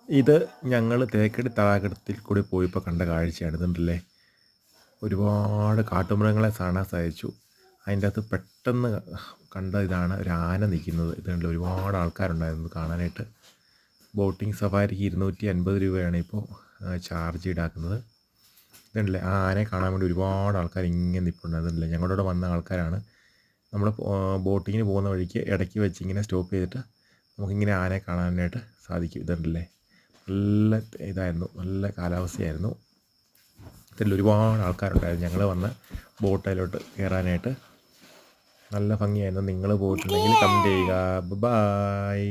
ഇത് ഞങ്ങൾ തേക്കടി തടാകത്തിൽ കൂടി പോയപ്പോൾ കണ്ട കാഴ്ചയാണ്. ഇതുണ്ടല്ലേ, ഒരുപാട് കാട്ടുമൃഗങ്ങളെ കാണാൻ സാധിച്ചു. അതിൻ്റെ അകത്ത് പെട്ടെന്ന് കണ്ട ഇതാണ് ഒരു ആന നിൽക്കുന്നത്. ഇതുണ്ട്, ഒരുപാട് ആൾക്കാരുണ്ടായിരുന്നു കാണാനായിട്ട്. ബോട്ടിംഗ് സഫാരിക്ക് 250 രൂപയാണ് ഇപ്പോൾ ചാർജ് ഈടാക്കുന്നത്. ഇതുണ്ടല്ലേ, ആ ആനയെ കാണാൻ വേണ്ടി ഒരുപാട് ആൾക്കാർ ഇങ്ങനെ നിൽപ്പുണ്ട്. അതുണ്ടല്ലേ, ഞങ്ങളുടെ കൂടെ വന്ന ആൾക്കാരാണ്. നമ്മൾ ബോട്ടിങ്ങിന് പോകുന്ന വഴിക്ക് ഇടയ്ക്ക് വെച്ച് ഇങ്ങനെ സ്റ്റോപ്പ് ചെയ്തിട്ട് നമുക്കിങ്ങനെ ആനയെ കാണാനായിട്ട് സാധിക്കും. ഇതുണ്ടല്ലേ, നല്ല ഇതായിരുന്നു, നല്ല കാലാവസ്ഥയായിരുന്നു. ഇതിൽ ഒരുപാട് ആൾക്കാരുണ്ടായിരുന്നു ഞങ്ങൾ വന്ന് ബോട്ടിലോട്ട് കയറാനായിട്ട്. നല്ല ഭംഗിയായിരുന്നു. നിങ്ങൾ പോയിട്ടുണ്ടെങ്കിൽ കമൻറ്റ് ചെയ്യുക. ബൈ.